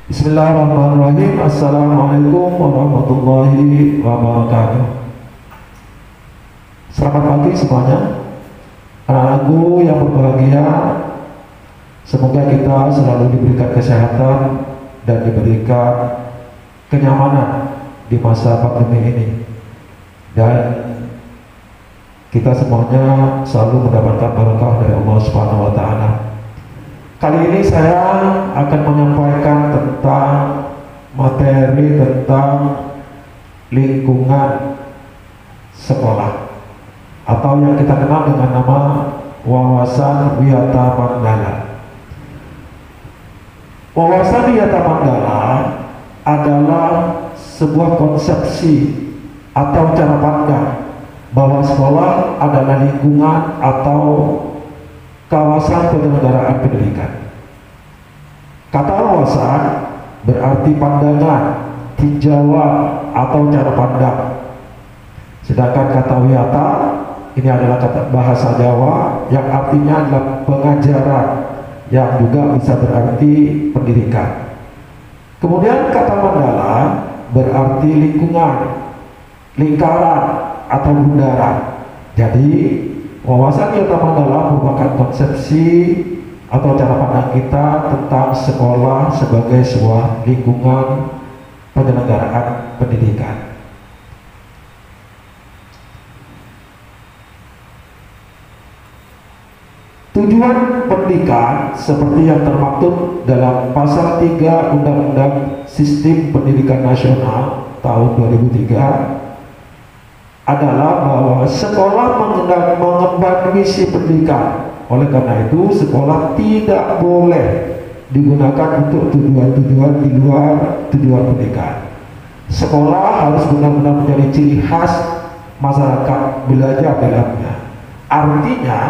Bismillahirrahmanirrahim. Assalamualaikum warahmatullahi wabarakatuh. Selamat pagi semuanya, anak-anakku yang berbahagia. Semoga kita selalu diberikan kesehatan dan diberikan kenyamanan di masa pandemi ini, dan kita semuanya selalu mendapatkan berkah dari Allah Subhanahu wa Ta'ala. Kali ini saya akan menyampaikan tentang materi tentang lingkungan sekolah, atau yang kita kenal dengan nama wawasan Wiyata Mandala. Wawasan Wiyata Mandala adalah sebuah konsepsi atau cara pandang bahwa sekolah adalah lingkungan atau kawasan penyelenggaraan pendidikan. Kata wawasan berarti pandangan, tinjauan atau cara pandang. Sedangkan kata wiyata ini adalah kata bahasa Jawa yang artinya adalah pengajaran, yang juga bisa berarti pendidikan. Kemudian kata mandala berarti lingkungan, lingkaran atau bundaran. Jadi wawasan Wiyata Mandala merupakan konsepsi atau cara pandang kita tentang sekolah sebagai sebuah lingkungan penyelenggaraan pendidikan. Tujuan pendidikan seperti yang termaktub dalam pasal 3 Undang-Undang Sistem Pendidikan Nasional tahun 2003 adalah bahwa sekolah mengemban misi pendidikan. Oleh karena itu, sekolah tidak boleh digunakan untuk tujuan-tujuan di luar tujuan pendidikan. Sekolah harus benar-benar menjadi ciri khas masyarakat belajar dalamnya. Artinya,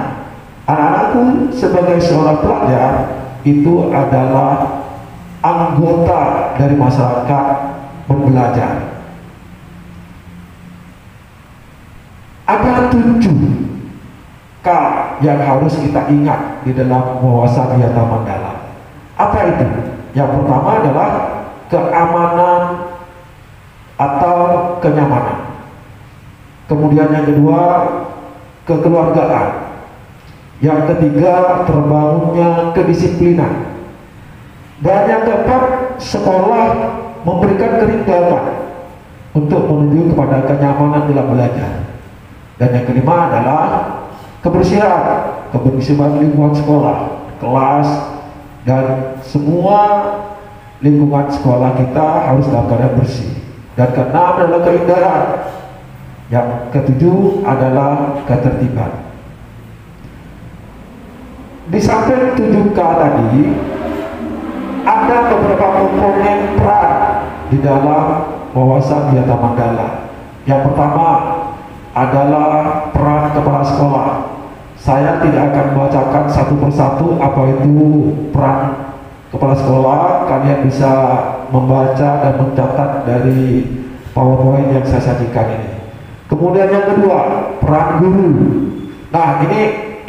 anak-anakku sebagai seorang pelajar itu adalah anggota dari masyarakat pembelajar. Ada 7 K yang harus kita ingat di dalam wawasan Wiyata Mandala. Apa itu? Yang pertama adalah keamanan atau kenyamanan. Kemudian yang kedua, kekeluargaan. Yang ketiga, terbangunnya kedisiplinan. Dan yang keempat, sekolah memberikan keringgalan untuk menuju kepada kenyamanan dalam belajar. Dan yang kelima adalah kebersihan lingkungan sekolah, kelas, dan semua lingkungan sekolah kita harus dalam keadaan bersih. Dan keenam adalah keindahan. Yang ketujuh adalah ketertiban. Di samping 7K tadi, ada beberapa komponen peran di dalam wawasan Wiyata Mandala. Yang pertama adalah peran kepala sekolah. Saya tidak akan membacakan satu persatu apa itu peran kepala sekolah. Kalian bisa membaca dan mencatat dari PowerPoint yang saya sajikan ini. Kemudian yang kedua, peran guru. Nah, ini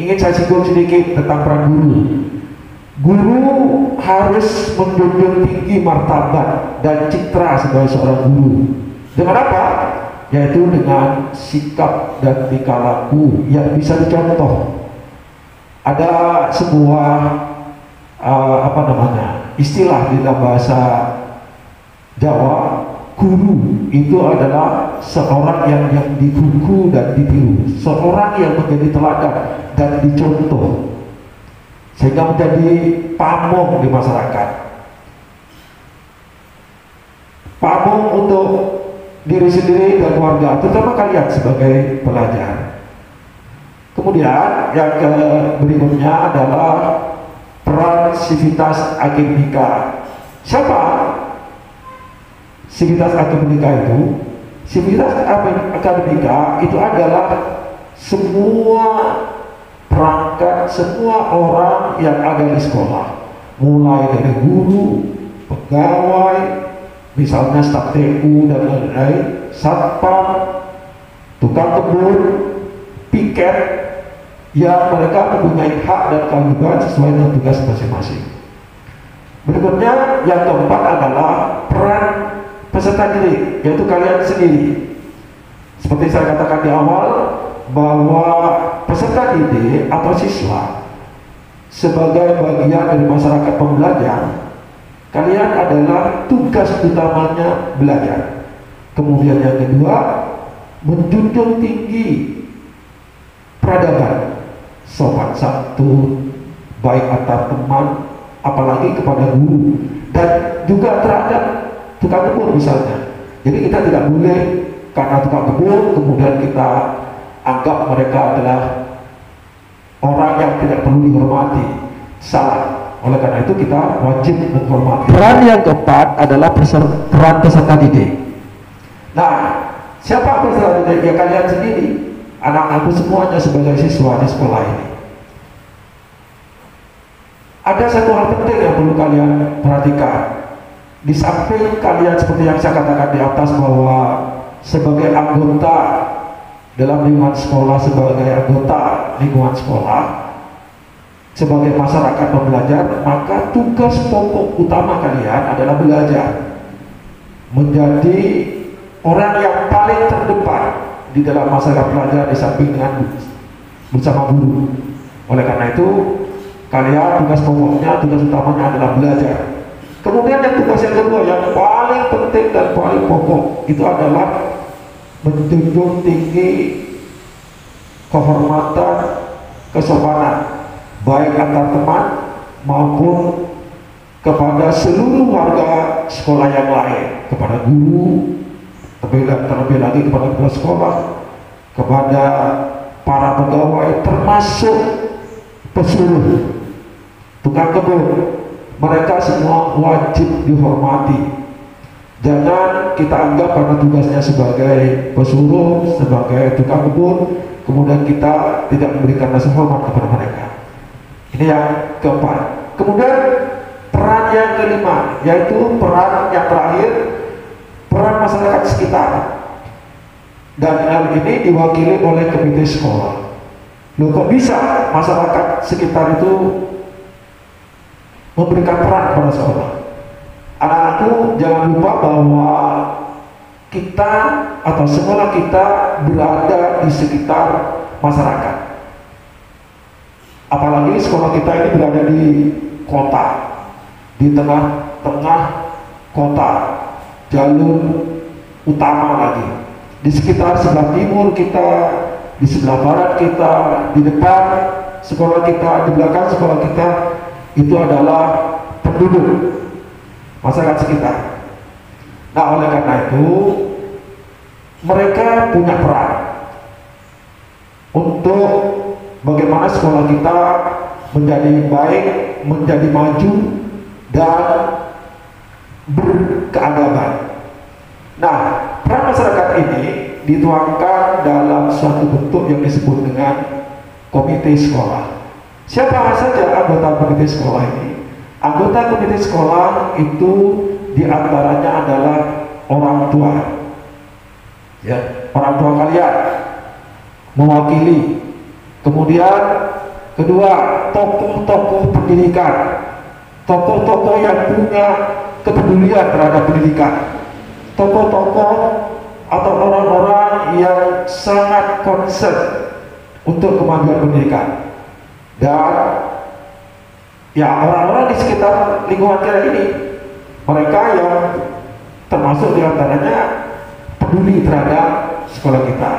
ingin saya singgung sedikit tentang peran guru. Guru harus menjunjung tinggi martabat dan citra sebagai seorang guru. Dengan apa? Yaitu dengan sikap dan tingkah laku yang bisa dicontoh. Ada sebuah istilah di dalam bahasa Jawa, guru itu adalah seorang yang digugu dan ditiru, seorang yang menjadi teladan dan dicontoh, sehingga menjadi pamong di masyarakat, pamong untuk diri sendiri dan keluarga, terutama kalian sebagai pelajar. Kemudian yang berikutnya adalah peran sivitas akademika. Siapa sivitas akademika itu? Sivitas akademika itu adalah semua perangkat, semua orang yang ada di sekolah, mulai dari guru, pegawai, misalnya staf TU dan lain-lain, satpam, tukang kebun, piket, yang mereka mempunyai hak dan kewajiban sesuai dengan tugas masing-masing. Berikutnya yang keempat adalah peran peserta didik, yaitu kalian sendiri. Seperti saya katakan di awal, bahwa peserta didik atau siswa sebagai bagian dari masyarakat pembelajar, kalian adalah tugas utamanya belajar. Kemudian yang kedua, menjunjung tinggi peradaban, sopan santun, baik antar teman, apalagi kepada guru, dan juga terhadap tukang kebun misalnya. Jadi kita tidak boleh karena tukang kebun kemudian kita anggap mereka adalah orang yang tidak perlu dihormati. Salah. Oleh karena itu kita wajib menghormati. Peran yang keempat adalah peran peserta didik. Nah, siapa peserta didik? Ya kalian sendiri, anak-anakku semuanya sebagai siswa di sekolah ini. Ada satu hal penting yang perlu kalian perhatikan. Di samping kalian seperti yang saya katakan di atas, bahwa sebagai anggota dalam lingkungan sekolah, sebagai anggota lingkungan sekolah, sebagai masyarakat pembelajar, maka tugas pokok utama kalian adalah belajar, menjadi orang yang paling terdepan di dalam masyarakat pelajar di samping dengan bersama guru. Oleh karena itu kalian tugas pokoknya, tugas utamanya adalah belajar. Kemudian yang tugas yang kedua yang paling penting dan paling pokok itu adalah menjunjung tinggi kehormatan, kesopanan, baik antar teman maupun kepada seluruh warga sekolah yang lain, kepada guru, terlebih lagi kepada kepala sekolah, kepada para pegawai, termasuk pesuruh, tukang kebun. Mereka semua wajib dihormati. Jangan kita anggap karena tugasnya sebagai pesuruh, sebagai tukang kebun, kemudian kita tidak memberikan rasa hormat kepada mereka. Ini yang keempat. Kemudian peran yang kelima, yaitu peran yang terakhir, peran masyarakat sekitar. Dan hal ini diwakili oleh komite sekolah. Loh, kok bisa masyarakat sekitar itu memberikan peran pada sekolah? Anak-anakku, jangan lupa bahwa kita atau sekolah kita berada di sekitar masyarakat. Apalagi sekolah kita ini berada di kota, di tengah-tengah kota, jalur utama lagi. Di sekitar sebelah timur kita, di sebelah barat kita, di depan sekolah kita, di belakang sekolah kita, itu adalah penduduk masyarakat sekitar. Nah, oleh karena itu mereka punya peran untuk bagaimana sekolah kita menjadi baik, menjadi maju, dan berkeadaban. Nah, peran masyarakat ini dituangkan dalam suatu bentuk yang disebut dengan komite sekolah. Siapa saja anggota komite sekolah ini? Anggota komite sekolah itu diantaranya adalah orang tua, ya, orang tua kalian mewakili. Kemudian kedua, tokoh-tokoh pendidikan, tokoh-tokoh yang punya kepedulian terhadap pendidikan, tokoh-tokoh atau orang-orang yang sangat concern untuk kemajuan pendidikan. Dan ya, orang-orang di sekitar lingkungan kita ini, mereka yang termasuk diantaranya peduli terhadap sekolah kita,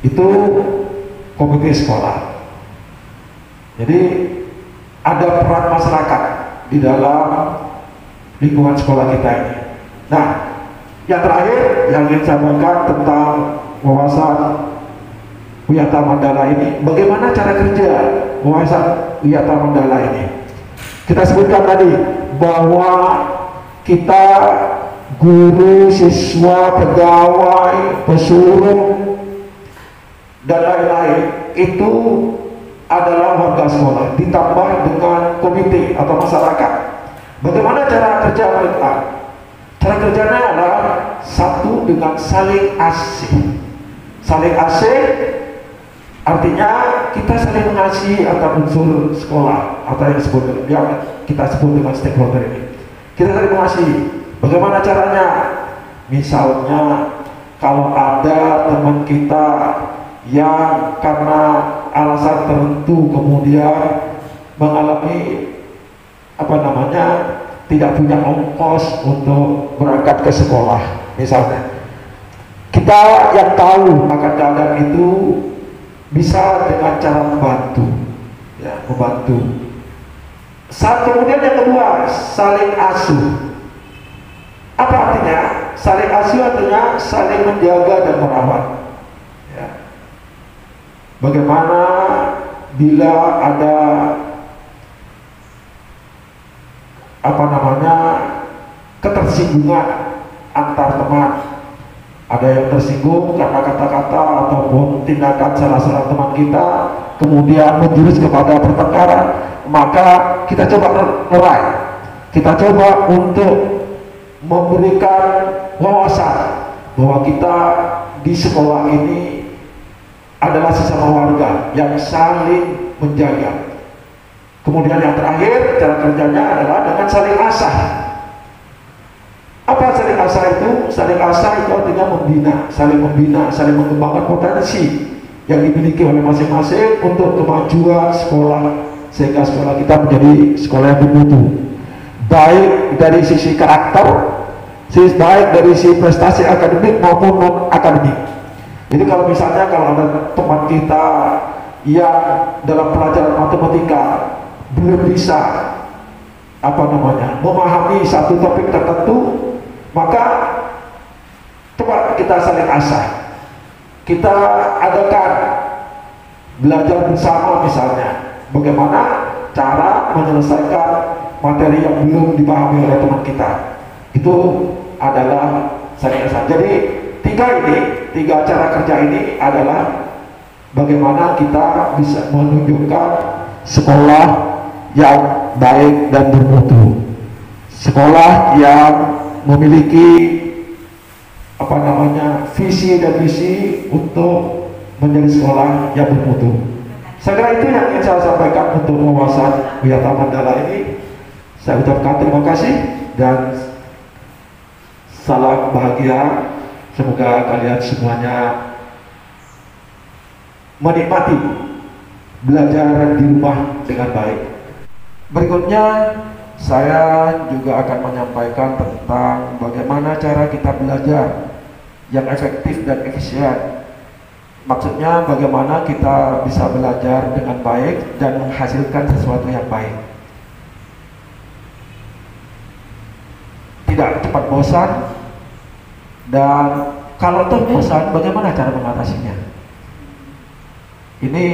itu komite sekolah. Jadi ada peran masyarakat di dalam lingkungan sekolah kita ini. Nah, yang terakhir yang ingin saya sampaikan tentang wawasan Wiyata Mandala ini, bagaimana cara kerja wawasan Wiyata Mandala ini. Kita sebutkan tadi bahwa kita guru, siswa, pegawai, pesuruh, dan lain-lain itu adalah warga sekolah, ditambah dengan komite atau masyarakat. Bagaimana cara kerja mereka? Cara kerjanya adalah satu, dengan saling asih. Saling asih Artinya kita saling mengasihi antar unsur sekolah atau yang kita sebut dengan stakeholder ini. Kita saling mengasihi. Bagaimana caranya? Misalnya kalau ada teman kita yang karena alasan tertentu kemudian mengalami tidak punya ongkos untuk berangkat ke sekolah misalnya, kita yang tahu akan keadaan itu bisa dengan cara membantu, ya, membantu. Kemudian yang kedua, saling asuh. Apa artinya? Saling asuh artinya saling menjaga dan merawat. Ya. Bagaimana bila ada ketersinggungan antar teman, ada yang tersinggung karena kata-kata ataupun tindakan salah seorang teman kita kemudian menjurus kepada pertengkaran, maka kita coba lerai, kita coba untuk memberikan wawasan bahwa kita di sekolah ini adalah sesama warga yang saling menjaga. Kemudian yang terakhir, cara kerjanya adalah dengan saling asah. Apa saling asah itu? Saling asah itu artinya membina, saling mengembangkan potensi yang dimiliki oleh masing-masing untuk kemajuan sekolah, sehingga sekolah kita menjadi sekolah yang bermutu, baik dari sisi karakter, baik dari sisi prestasi akademik maupun non akademik. Jadi kalau misalnya ada teman kita yang dalam pelajaran matematika belum bisa memahami satu topik tertentu, maka coba kita saling asah, kita adakan belajar bersama, misalnya bagaimana cara menyelesaikan materi yang belum dipahami oleh teman kita. Itu adalah saling asah. Jadi tiga cara kerja ini adalah bagaimana kita bisa menunjukkan sekolah yang baik dan bermutu, sekolah yang memiliki visi dan misi untuk menjadi sekolah yang bermutu. Saya kira itu yang ingin saya sampaikan untuk wawasan Wiyata Mandala ini. Saya ucapkan terima kasih dan salam bahagia. Semoga kalian semuanya menikmati belajar di rumah dengan baik. Berikutnya saya juga akan menyampaikan tentang bagaimana cara kita belajar yang efektif dan efisien. Maksudnya bagaimana kita bisa belajar dengan baik dan menghasilkan sesuatu yang baik. Tidak cepat bosan, dan kalau bosan, bagaimana cara mengatasinya? Ini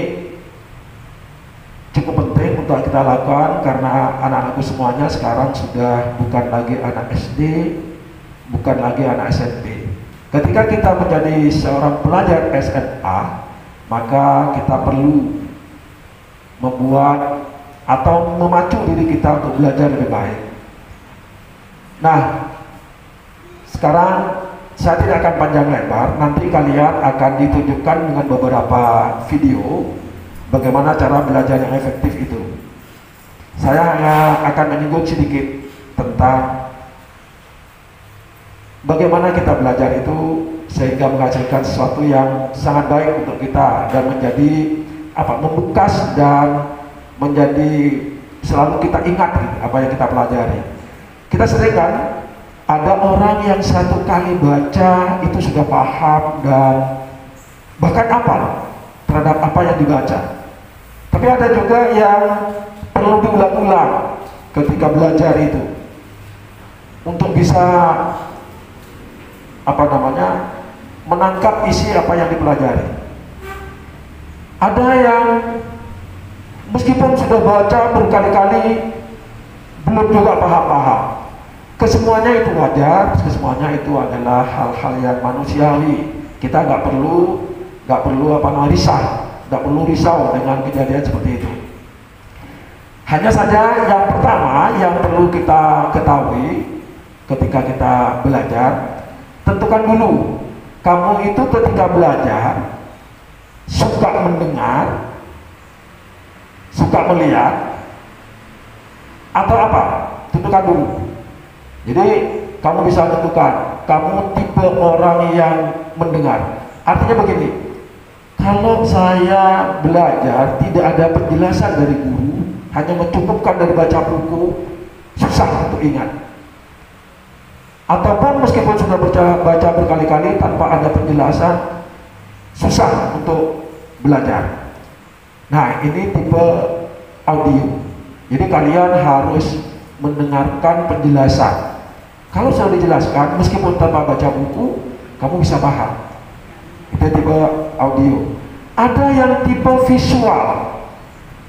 cukup penting untuk kita lakukan karena anak-anakku semuanya sekarang sudah bukan lagi anak SD, bukan lagi anak SMP. Ketika kita menjadi seorang pelajar SMA, maka kita perlu membuat atau memacu diri kita untuk belajar lebih baik. Nah, sekarang saya tidak akan panjang lebar, nanti kalian akan ditunjukkan dengan beberapa video bagaimana cara belajar yang efektif itu. Saya hanya akan menyinggung sedikit tentang bagaimana kita belajar itu sehingga menghasilkan sesuatu yang sangat baik untuk kita dan menjadi membekas dan menjadi selalu kita ingat apa yang kita pelajari. Kita sering kan ada orang yang satu kali baca itu sudah paham dan bahkan hafal terhadap apa yang dibaca. Tapi ada juga yang perlu diulang-ulang ketika belajar itu untuk bisa menangkap isi apa yang dipelajari. Ada yang meskipun sudah baca berkali-kali belum juga paham-paham. Kesemuanya itu wajar, kesemuanya itu adalah hal-hal yang manusiawi. Kita nggak perlu risau dengan kejadian seperti itu. Hanya saja yang pertama yang perlu kita ketahui ketika kita belajar, tentukan dulu kamu itu ketika belajar suka mendengar, suka melihat, atau apa? Tentukan dulu. Jadi kamu bisa tentukan kamu tipe orang yang mendengar. Artinya begini, kalau saya belajar tidak ada penjelasan dari guru, hanya mencukupkan dari baca buku, susah untuk ingat. Ataupun meskipun sudah baca berkali-kali tanpa ada penjelasan, susah untuk belajar. Nah, ini tipe audio. Jadi kalian harus mendengarkan penjelasan. Kalau sudah dijelaskan, meskipun tanpa baca buku, kamu bisa paham. Itu tipe audio. Ada yang tipe visual,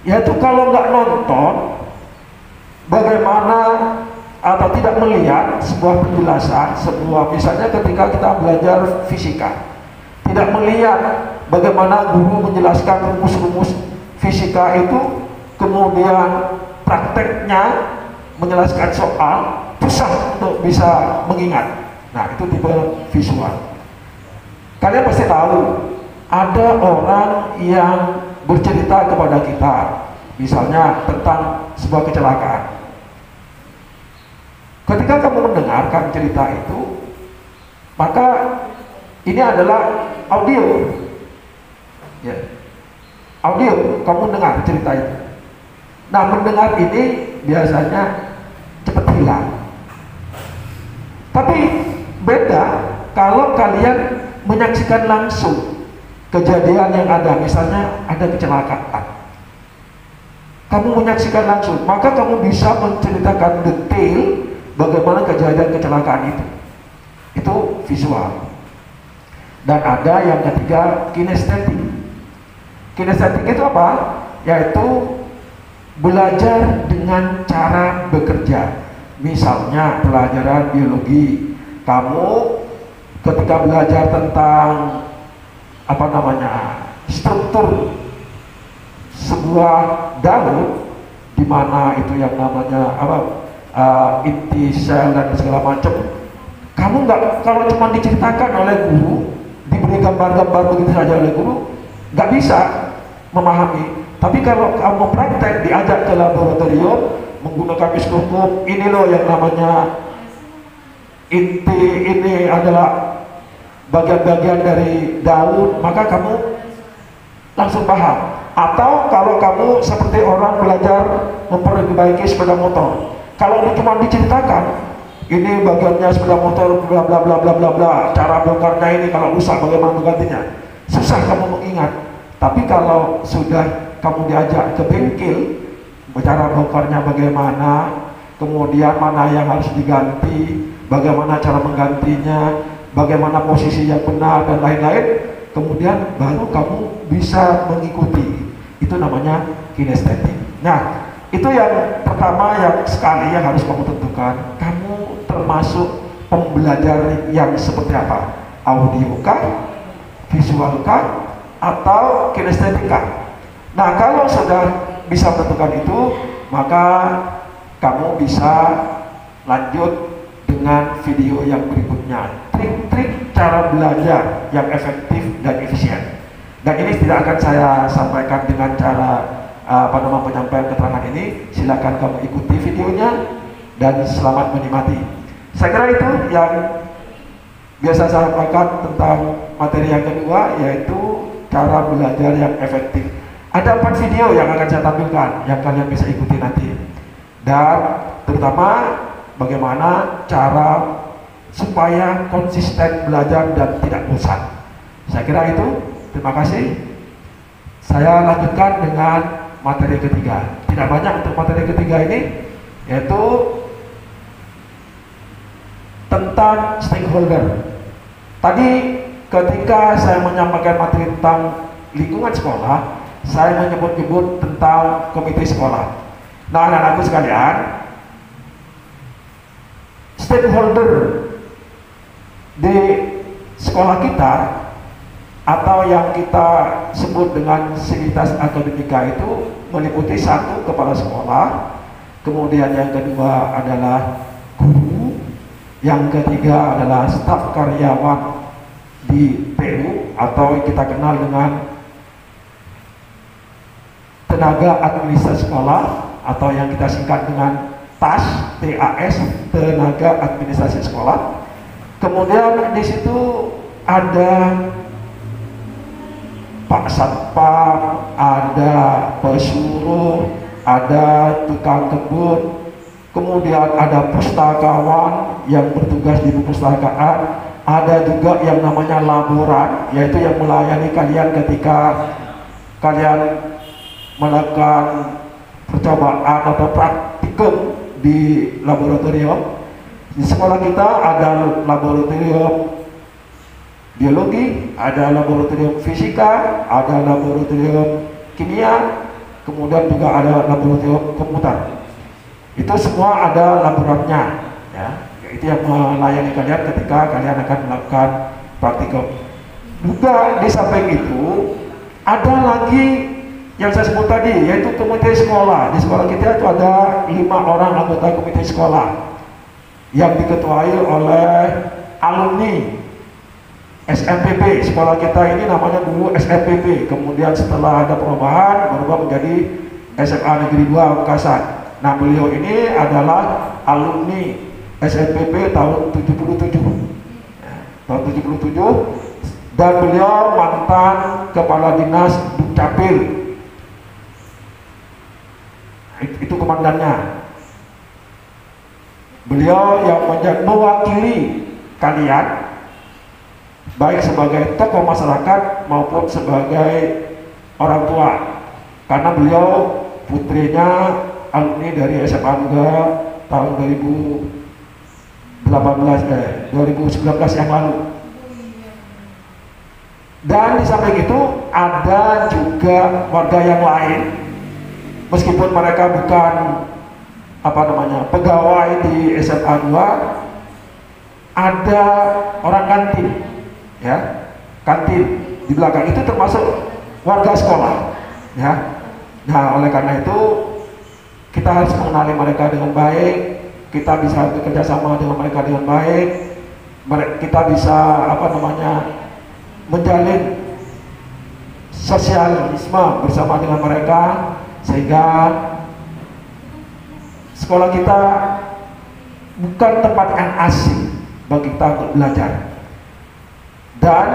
yaitu kalau nggak nonton, bagaimana atau tidak melihat sebuah penjelasan, sebuah misalnya ketika kita belajar fisika, tidak melihat bagaimana guru menjelaskan rumus-rumus fisika itu, kemudian prakteknya menjelaskan soal, susah untuk bisa mengingat. Nah, itu tipe visual. Kalian pasti tahu ada orang yang bercerita kepada kita, misalnya tentang sebuah kecelakaan. Ketika kamu mendengarkan cerita itu, maka ini adalah audio, ya. Audio, kamu dengar cerita itu. Nah, mendengar ini biasanya cepat hilang. Tapi beda kalau kalian menyaksikan langsung kejadian yang ada, misalnya ada kecelakaan. Kamu menyaksikan langsung, maka kamu bisa menceritakan detail bagaimana kejadian kecelakaan itu. Itu visual. Dan ada yang ketiga, kinestetik. Kinestetik itu apa? Yaitu belajar dengan cara bekerja. Misalnya pelajaran biologi, kamu ketika belajar tentang struktur sebuah daun, di mana itu yang namanya inti sel dan segala macam, kamu nggak, kalau cuma diceritakan oleh guru, diberi gambar-gambar begitu saja oleh guru, nggak bisa memahami. Tapi kalau kamu praktek, diajak ke laboratorium menggunakan mikroskop, ini loh yang namanya inti, ini adalah bagian-bagian dari daun, maka kamu langsung paham. Atau kalau kamu seperti orang belajar memperbaiki sepeda motor, kalau ini cuma diceritakan, ini bagiannya sepeda motor, bla bla bla bla bla bla, cara bongkarnya ini, kalau rusak bagaimana menggantinya, susah kamu mengingat. Tapi kalau sudah kamu diajak ke bengkel, cara bongkarnya bagaimana, kemudian mana yang harus diganti, bagaimana cara menggantinya, bagaimana posisi yang benar dan lain-lain, kemudian baru kamu bisa mengikuti. Itu namanya kinestetik. Nah, itu yang pertama yang sekali yang harus kamu tentukan. Kamu termasuk pembelajar yang seperti apa? Audio kah? Visual kah? Atau kinestetika? Nah, kalau sudah bisa menentukan itu, maka kamu bisa lanjut dengan video yang berikutnya, trik-trik cara belajar yang efektif dan efisien. Dan ini tidak akan saya sampaikan dengan cara penyampaian keterangan ini. Silakan kamu ikuti videonya dan selamat menikmati. Saya kira itu yang biasa saya sampaikan tentang materi yang kedua, yaitu cara belajar yang efektif. Ada 4 video yang akan saya tampilkan yang kalian bisa ikuti nanti, dan terutama bagaimana cara supaya konsisten belajar dan tidak bosan. Saya kira itu. Terima kasih. Saya lanjutkan dengan materi ketiga. Tidak banyak untuk materi ketiga ini, yaitu tentang stakeholder. Tadi ketika saya menyampaikan materi tentang lingkungan sekolah, saya menyebut-nyebut tentang komite sekolah. Nah, anak-anakku sekalian, stakeholder di sekolah kita atau yang kita sebut dengan sivitas akademika itu meliputi 1, kepala sekolah, kemudian yang kedua adalah guru, yang ketiga adalah staf karyawan di PU atau kita kenal dengan tenaga administrasi sekolah atau yang kita singkat dengan TAS, TAS, tenaga administrasi sekolah. Kemudian di situ ada Pak Satpam, ada pesuruh, ada tukang kebun, kemudian ada pustakawan yang bertugas di perpustakaan, ada juga yang namanya laboran, yaitu yang melayani kalian ketika kalian melakukan percobaan atau praktikum di laboratorium. Di sekolah kita ada laboratorium biologi, ada laboratorium fisika, ada laboratorium kimia, kemudian juga ada laboratorium komputer. Itu semua ada laboratoriumnya, ya. Itu yang melayani kalian ketika kalian akan melakukan praktikum. Juga di samping itu ada lagi yang saya sebut tadi, yaitu komite sekolah. Di sekolah kita itu ada 5 orang anggota komite sekolah yang diketuai oleh alumni SMPP. Sekolah kita ini namanya dulu SMPP, kemudian setelah ada perubahan berubah menjadi SMA Negeri 2 Bekasi. Nah, beliau ini adalah alumni SMPP tahun 77, tahun 77, dan beliau mantan kepala dinas Dukcapil. Itu komandannya. Beliau yang mewakili kalian baik sebagai tokoh masyarakat maupun sebagai orang tua, karena beliau putrinya alumni dari SMA juga tahun 2019 yang lalu. Dan di samping itu ada juga warga yang lain, meskipun mereka bukan pegawai di SMA 2, ada orang kantin, ya, kantin di belakang itu termasuk warga sekolah, ya. Nah, oleh karena itu kita harus mengenali mereka dengan baik, kita bisa bekerja sama dengan mereka dengan baik, kita bisa menjalin sosialisme bersama dengan mereka, sehingga sekolah kita bukan tempat yang asing bagi kita untuk belajar. Dan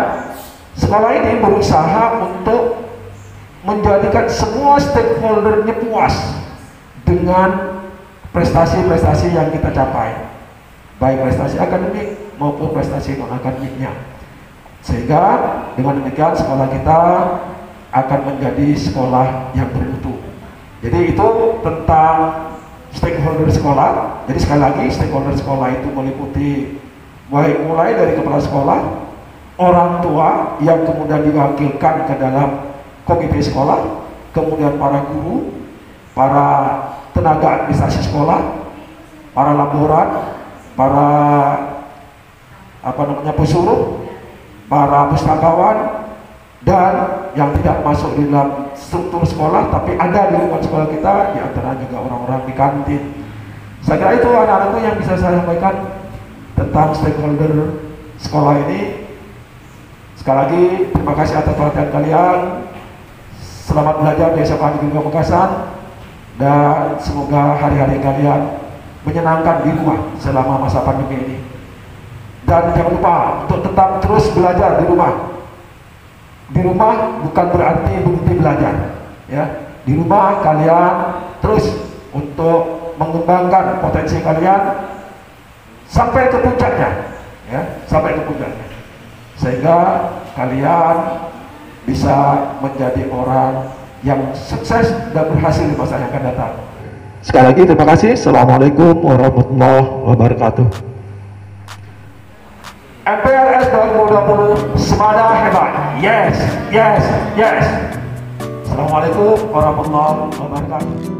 sekolah ini berusaha untuk menjadikan semua stakeholder-nya puas dengan prestasi-prestasi yang kita capai, baik prestasi akademik maupun prestasi non-akademiknya. Sehingga dengan demikian sekolah kita akan menjadi sekolah yang bermutu. Jadi itu tentang stakeholder sekolah. Jadi sekali lagi, stakeholder sekolah itu meliputi mulai dari kepala sekolah, orang tua yang kemudian diwakilkan ke dalam komite sekolah, kemudian para guru, para tenaga administrasi sekolah, para laboran, para pesuruh, para pustakawan, dan yang tidak masuk di dalam struktur sekolah tapi ada di lingkungan sekolah kita, di antara juga orang-orang di kantin. Saya kira itu anak-anakku yang bisa saya sampaikan tentang stakeholder sekolah ini. Sekali lagi terima kasih atas perhatian kalian. Selamat belajar di SMA Negeri 2 Pamekasan, dan semoga hari-hari kalian menyenangkan di rumah selama masa pandemi ini. Dan jangan lupa untuk tetap terus belajar di rumah. Di rumah bukan berarti berhenti belajar, ya. Di rumah kalian terus untuk mengembangkan potensi kalian sampai ke puncaknya, ya, sampai ke puncaknya, sehingga kalian bisa menjadi orang yang sukses dan berhasil di masa yang akan datang. Sekali lagi terima kasih. Assalamualaikum warahmatullahi wabarakatuh. MPLS 2020 Semada Hebat. Yes, yes, yes. Assalamualaikum warahmatullahi wabarakatuh.